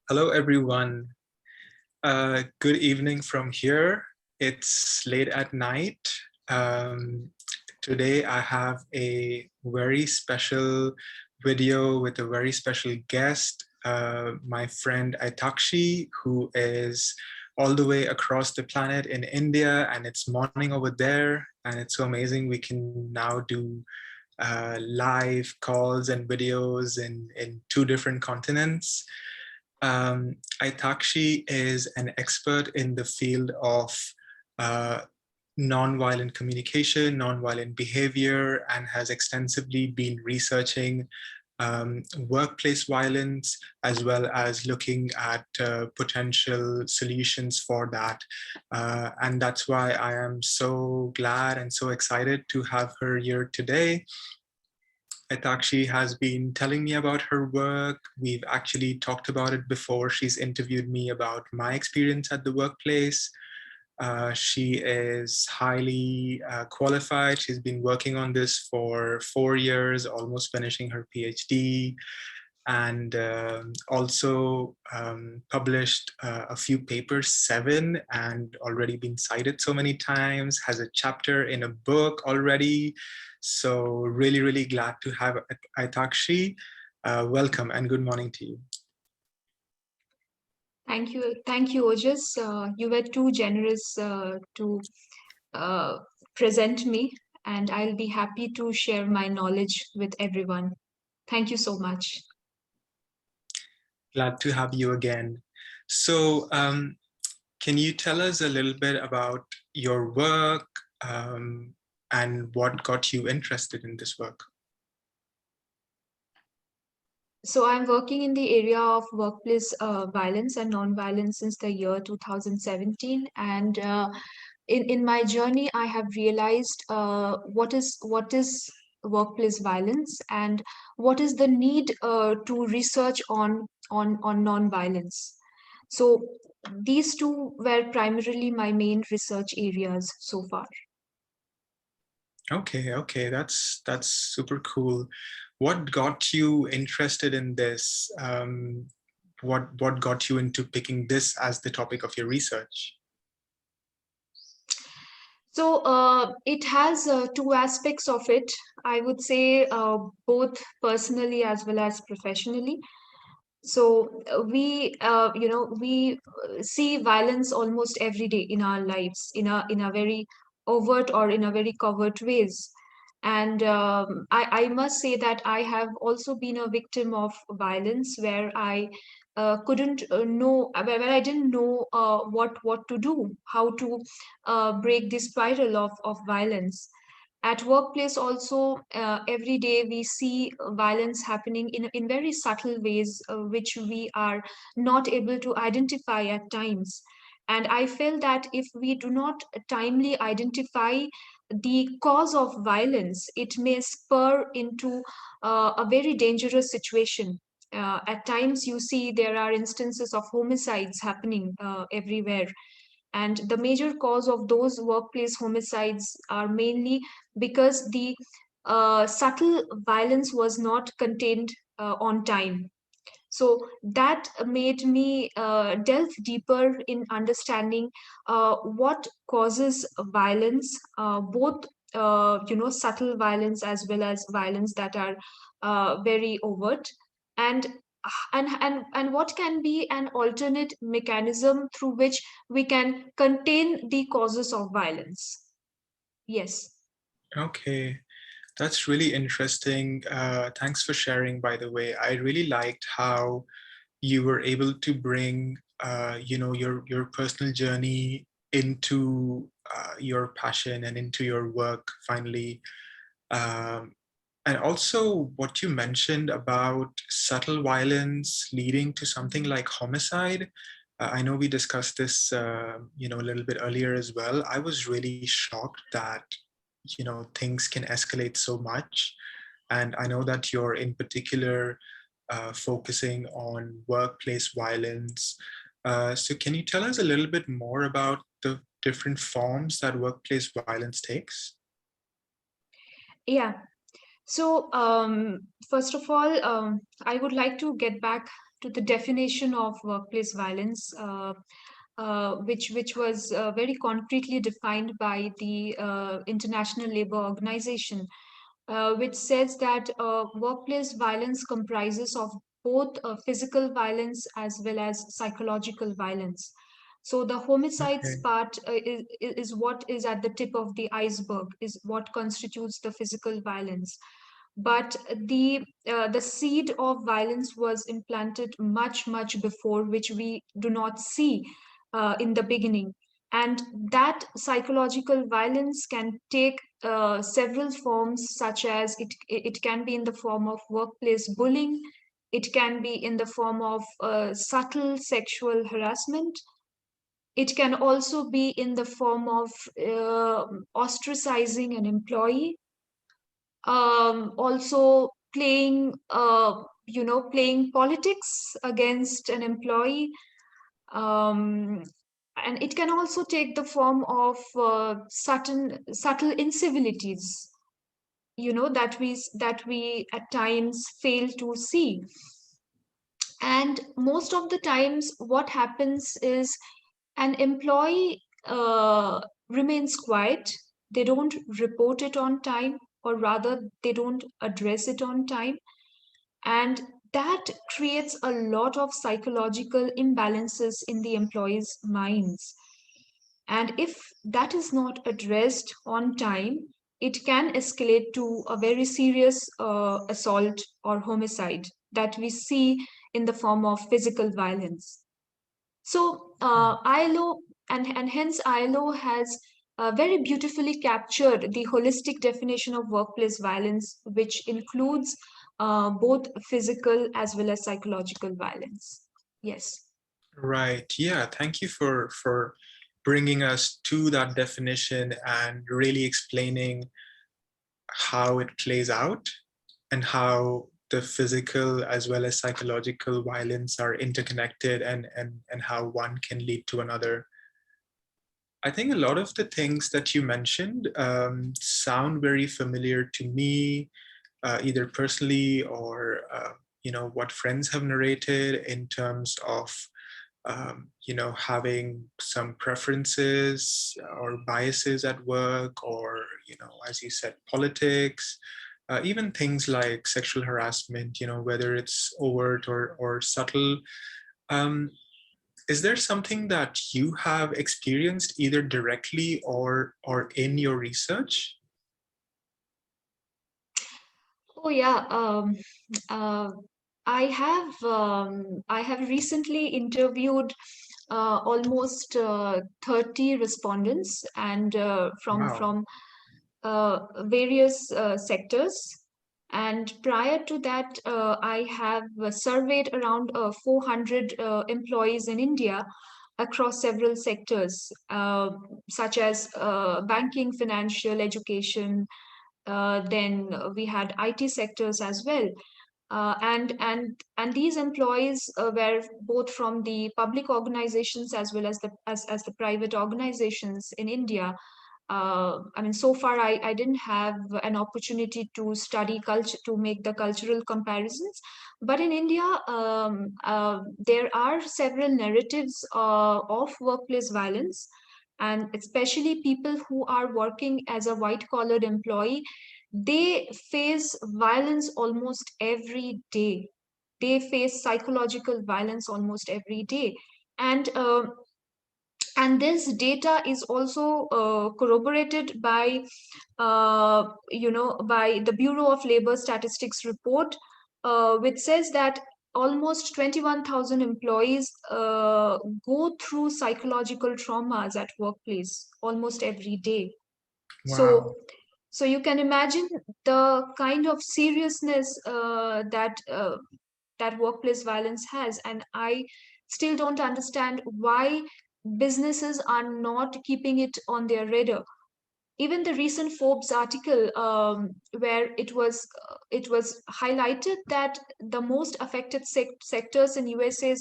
Hello, everyone. Good evening from here. It's late at night. Um, Today, I have a very special video with a very special guest, my friend Ayatakshee, who is all the way across the planet in India, and it's morning over there. And it's so amazing. We can now do live calls and videos in two different continents. Ayatakshee is an expert in the field of uh, nonviolent communication, nonviolent behavior, and has extensively been researching workplace violence, as well as looking at potential solutions for that. And that's why I am so glad and so excited to have her here today. Ayatakshee has been telling me about her work. We've actually talked about it before. She's interviewed me about my experience at the workplace. She is highly qualified. She's been working on this for 4 years, almost finishing her PhD, and also published a few papers, 7, and already been cited so many times, has a chapter in a book already. So really, really glad to have Ayatakshee. Welcome and good morning to you. Thank you, Ojas. You were too generous to present me, and I'll be happy to share my knowledge with everyone. Thank you so much. Glad to have you again. So can you tell us a little bit about your work and what got you interested in this work? So I'm working in the area of workplace violence and non-violence since the year 2017, and in my journey, I have realized what is workplace violence and what is the need to research on non-violence. So these two were primarily my main research areas so far. Okay, that's super cool. What got you interested in this? What got you into picking this as the topic of your research? So it has two aspects of it. I would say both personally as well as professionally. So we see violence almost every day in our lives, in a very overt or in a very covert ways. And I must say that I have also been a victim of violence where I couldn't know, where I didn't know what to do, how to break this spiral of violence. At workplace also, every day we see violence happening in very subtle ways, which we are not able to identify at times. And I feel that if we do not timely identify the cause of violence, it may spur into a very dangerous situation. At times, you see there are instances of homicides happening everywhere, and the major cause of those workplace homicides are mainly because the subtle violence was not contained on time. So that made me delve deeper in understanding what causes violence, both subtle violence as well as violence that are very overt, and and what can be an alternate mechanism through which we can contain the causes of violence. Yes. Okay, that's really interesting. Thanks for sharing, by the way. I really liked how you were able to bring your personal journey into your passion and into your work finally. um, and also what you mentioned about subtle violence leading to something like homicide. I know we discussed this a little bit earlier as well. I was really shocked that things can escalate so much. And I know that you're in particular focusing on workplace violence. So can you tell us a little bit more about the different forms that workplace violence takes? Yeah. So, first of all, I would like to get back to the definition of workplace violence, which was very concretely defined by the International Labour Organization, which says that workplace violence comprises of both physical violence as well as psychological violence. So the homicides Okay. part is what is at the tip of the iceberg, is what constitutes the physical violence. But the seed of violence was implanted much before, which we do not see in the beginning. And that psychological violence can take several forms, such as it can be in the form of workplace bullying, it can be in the form of subtle sexual harassment, it can also be in the form of ostracizing an employee, also playing politics against an employee, um, and it can also take the form of subtle incivilities, that we at times fail to see. And most of the times what happens is an employee remains quiet, they don't report it on time, or rather they don't address it on time, and that creates a lot of psychological imbalances in the employees' minds. And if that is not addressed on time, it can escalate to a very serious assault or homicide that we see in the form of physical violence. So ILO, and hence ILO has very beautifully captured the holistic definition of workplace violence, which includes both physical as well as psychological violence. Yes. Right. Yeah. Thank you for bringing us to that definition and really explaining how it plays out and how the physical as well as psychological violence are interconnected, and how one can lead to another. I think a lot of the things that you mentioned sound very familiar to me, either personally or what friends have narrated in terms of having some preferences or biases at work, or as you said, politics, even things like sexual harassment, whether it's overt or subtle. Um, is there something that you have experienced either directly or in your research? Oh yeah. Uh, I have recently interviewed almost 30 respondents, and Wow. from various sectors. And prior to that, I have surveyed around 400 employees in India across several sectors, such as banking, financial, education. Then we had IT sectors as well. And these employees were both from the public organizations as well as the private organizations in India. I mean, so far I didn't have an opportunity to study culture, to make the cultural comparisons. But in India, there are several narratives of workplace violence, and especially people who are working as a white collared employee, they face violence almost every day. They face psychological violence almost every day. And uh, and this data is also corroborated by the Bureau of Labor Statistics report, which says that almost 21,000 employees go through psychological traumas at workplace almost every day. So Wow. so you can imagine the kind of seriousness that workplace violence has. And I still don't understand why businesses are not keeping it on their radar. Even the recent Forbes article, where it was highlighted that the most affected sectors in USA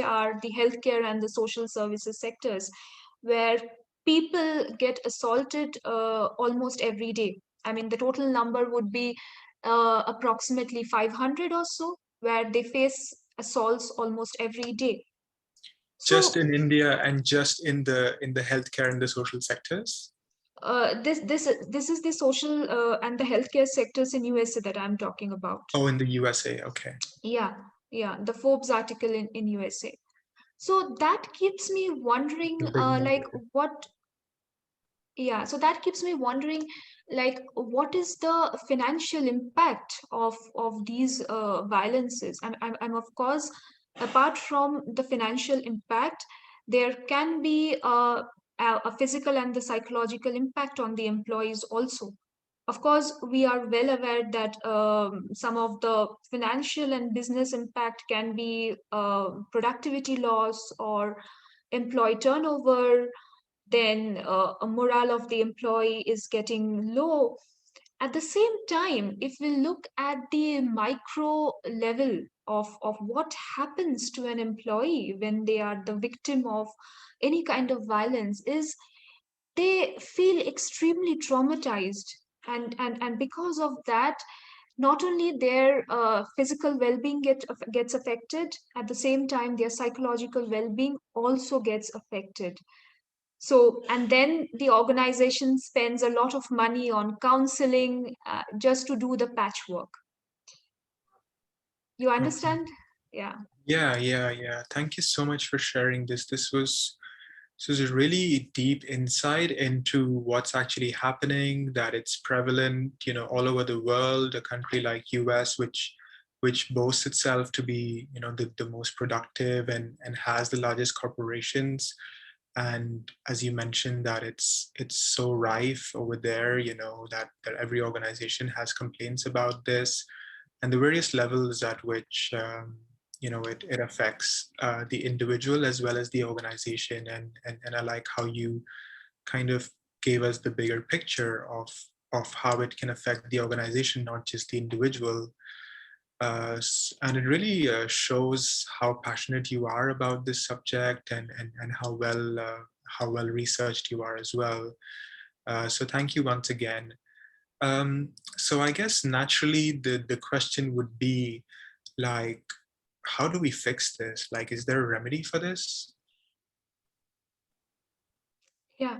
are the healthcare and the social services sectors, where people get assaulted almost every day. I mean, the total number would be approximately 500 or so, where they face assaults almost every day. Just So in India and just in the healthcare and the social sectors? this is the social and the healthcare sectors in USA that I'm talking about. Oh, in the USA. Okay. Yeah, yeah, the Forbes article in USA. So that keeps me The wondering, big like negative. what yeah, so that keeps me wondering, like, what is the financial impact of these violences? I'm of course, apart from the financial impact, there can be a physical and the psychological impact on the employees also. Of course, we are well aware that some of the financial and business impact can be productivity loss or employee turnover, then a morale of the employee is getting low. At the same time, if we look at the micro level of what happens to an employee when they are the victim of any kind of violence, is they feel extremely traumatized. And because of that, not only their physical well-being gets affected, at the same time their psychological well-being also gets affected. So, and then the organization spends a lot of money on counseling just to do the patchwork. You Okay. understand? Yeah. Yeah, yeah, yeah. Thank you so much for sharing this. This was a really deep insight into what's actually happening, that it's prevalent, all over the world. A country like US, which boasts itself to be, the most productive and has the largest corporations. And as you mentioned, that it's so rife over there, that every organization has complaints about this, and the various levels at which it affects the individual as well as the organization. And I like how you kind of gave us the bigger picture of how it can affect the organization, not just the individual. And it really shows how passionate you are about this subject, and how well researched you are as well. So thank you once again. So I guess naturally the question would be, like, how do we fix this? Like, is there a remedy for this? Yeah.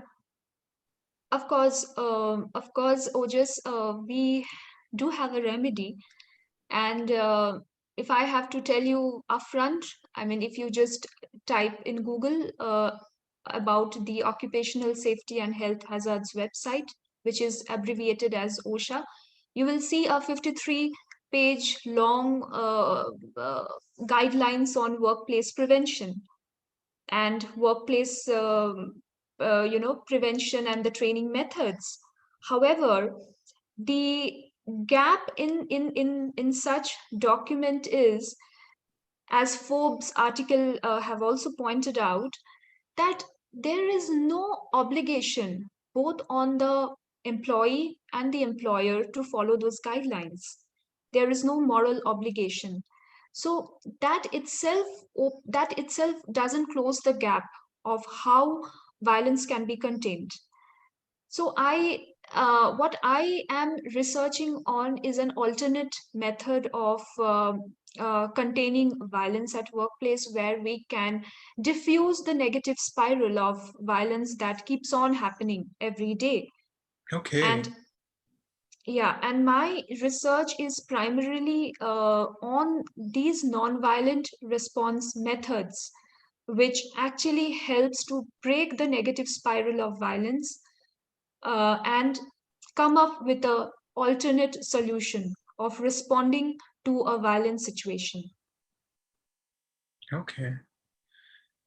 Of course, Ojas, we do have a remedy. And if I have to tell you upfront, I mean, if you just type in Google about the Occupational Safety and Health Hazards website, which is abbreviated as OSHA, you will see a 53-page long guidelines on workplace prevention and workplace prevention and the training methods. However, the gap in such document is, as Forbes article have also pointed out, that there is no obligation both on the employee and the employer to follow those guidelines. There is no moral obligation. So that itself doesn't close the gap of how violence can be contained. So what I am researching on is an alternate method of containing violence at workplace, where we can diffuse the negative spiral of violence that keeps on happening every day. Okay. And yeah, and my research is primarily on these nonviolent response methods, which actually helps to break the negative spiral of violence and come up with a alternate solution of responding to a violent situation. Okay.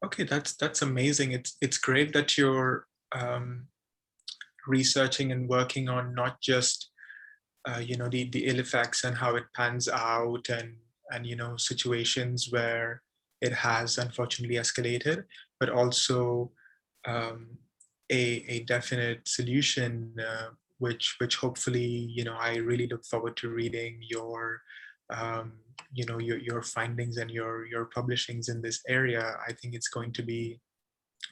Okay, that's amazing. It's great that you're um, researching and working on not just the ill effects and how it pans out, and situations where it has unfortunately escalated, but also um, a definite solution, which hopefully, I really look forward to reading um, your findings and your publishings in this area. I think it's going to be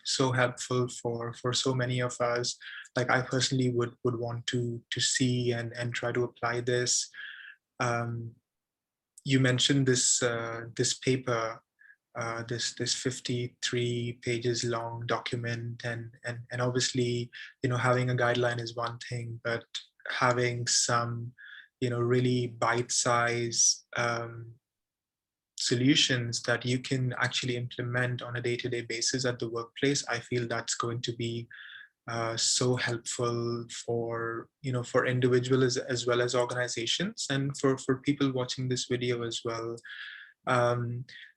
so helpful for so many of us. Like, I personally would want to see and try to apply this. um, you mentioned this paper, this 53 pages long document, and obviously, having a guideline is one thing, but having some, really bite-size solutions that you can actually implement on a day-to-day basis at the workplace, I feel that's going to be so helpful for for individuals as well as organizations, and for people watching this video as well.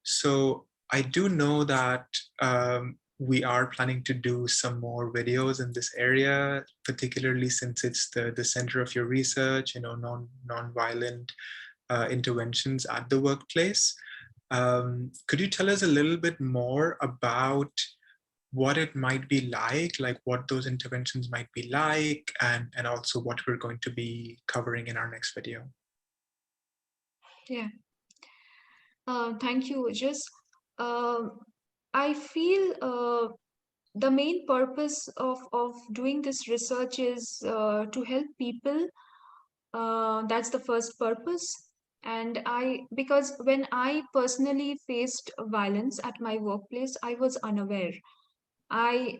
So I do know that we are planning to do some more videos in this area, particularly since it's the center of your research, non-violent interventions at the workplace. Could you tell us a little bit more about what it might be like what those interventions might be like, and also what we're going to be covering in our next video? Yeah. Thank you. Just I feel the main purpose of doing this research is to help people. That's the first purpose. And because when I personally faced violence at my workplace, I was unaware. I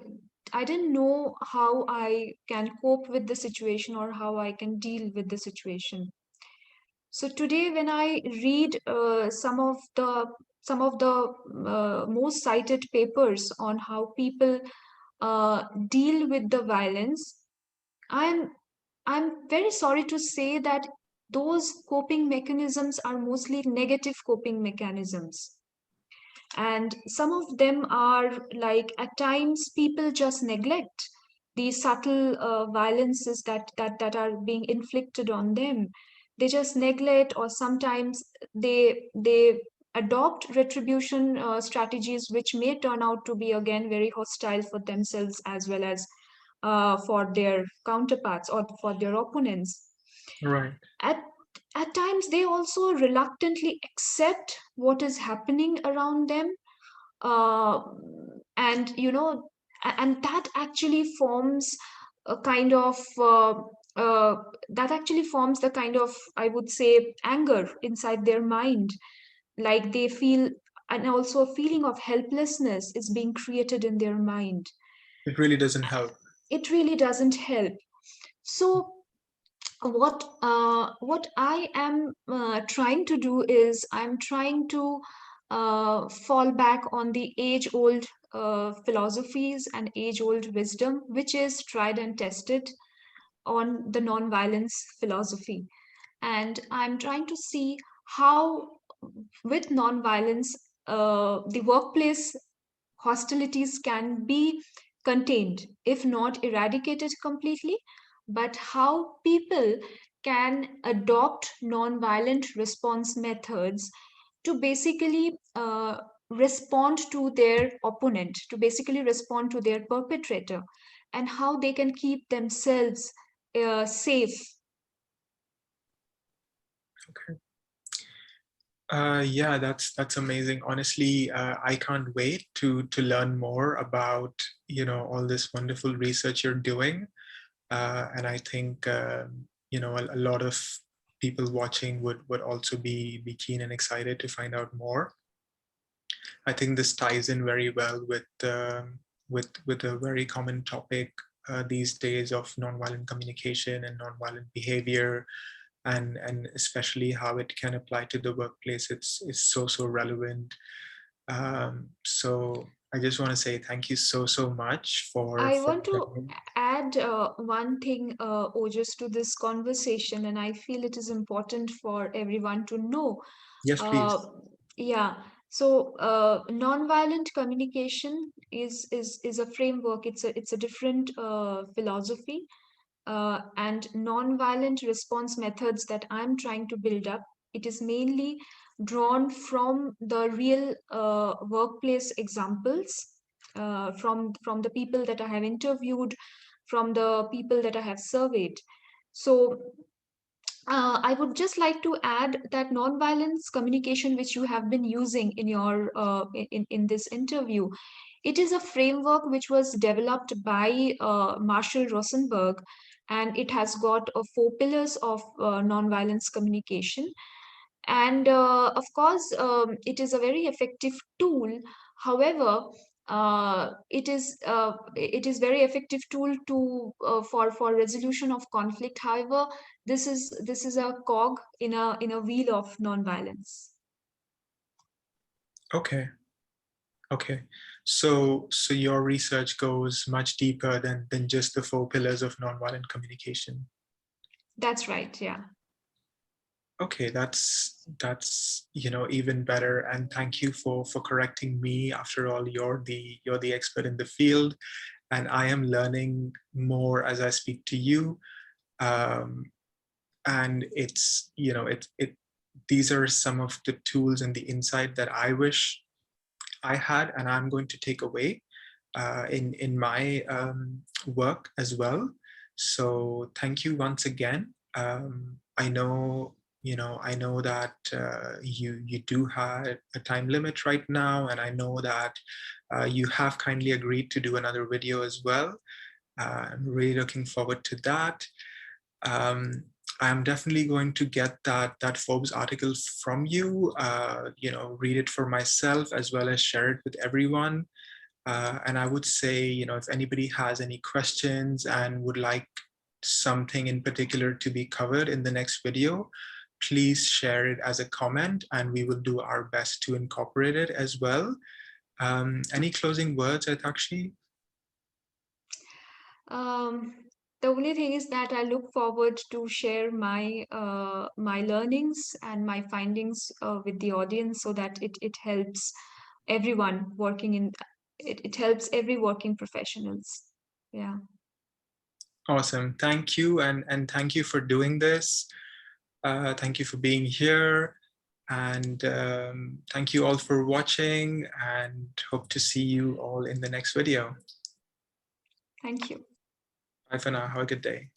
I didn't know how I can cope with the situation or how I can deal with the situation. So today, when I read some of the most cited papers on how people deal with the violence, I'm I'm very sorry to say that those coping mechanisms are mostly negative coping mechanisms. And some of them are like at times people just neglect the subtle violences that are being inflicted on them. They just neglect, or sometimes they adopt retribution strategies which may turn out to be again very hostile for themselves as well as for their counterparts or for their opponents. Right. At at times they also reluctantly accept what is happening around them, uh, and and that actually forms a kind of that actually forms the kind of, I would say, anger inside their mind, like they feel, and also a feeling of helplessness is being created in their mind. It really doesn't help. It really doesn't help. So what I am trying to do is I'm trying to fall back on the age old philosophies and age old wisdom which is tried and tested on the non-violence philosophy, and I'm trying to see how with non-violence the workplace hostilities can be contained, if not eradicated completely, but how people can adopt non-violent response methods to basically respond to their opponent, to basically respond to their perpetrator, and how they can keep themselves safe. Okay. Yeah, that's amazing. Honestly, I can't wait to learn more about all this wonderful research you're doing, and I think a lot of people watching would also be keen and excited to find out more. I think this ties in very well with a very common topic these days of nonviolent communication and nonviolent behavior, and especially how it can apply to the workplace. It's so relevant. So I just want to say thank you so much I for want to joining. add one thing, Ojas, to this conversation, and I feel it is important for everyone to know. Yes, please. Uh, yeah. So, nonviolent communication is a framework. It's a different philosophy, and nonviolent response methods that I'm trying to build up. It is mainly drawn from the real workplace examples, from the people that I have interviewed, from the people that I have surveyed. So I would just like to add that nonviolence communication, which you have been using in your in this interview, it is a framework which was developed by Marshall Rosenberg, and it has got four pillars of nonviolence communication. And of course, it is a very effective tool. However, it is very effective tool to for resolution of conflict. However, this is a cog in a wheel of nonviolence. Okay. Okay. So your research goes much deeper than just the 4 pillars of nonviolent communication. That's right. Yeah. Okay, that's even better. And thank you for correcting me. After all, you're the expert in the field, and I am learning more as I speak to you. Um, and it's it these are some of the tools and the insight that I wish I had, and I'm going to take away in my work as well. So thank you once again. I know that you do have a time limit right now, and I know that you have kindly agreed to do another video as well. I'm really looking forward to that. Um, I'm definitely going to get that Forbes article from you. Read it for myself as well as share it with everyone. And I would say, if anybody has any questions and would like something in particular to be covered in the next video, please share it as a comment, and we will do our best to incorporate it as well. Any closing words, Ayatakshee? Um, the only thing is that I look forward to share my learnings and my findings with the audience, so that it helps everyone working in it helps every working professionals. Yeah. Awesome. Thank you. And thank you for doing this. Thank you for being here. And thank you all for watching, and hope to see you all in the next video. Thank you. Bye for now. Have a good day.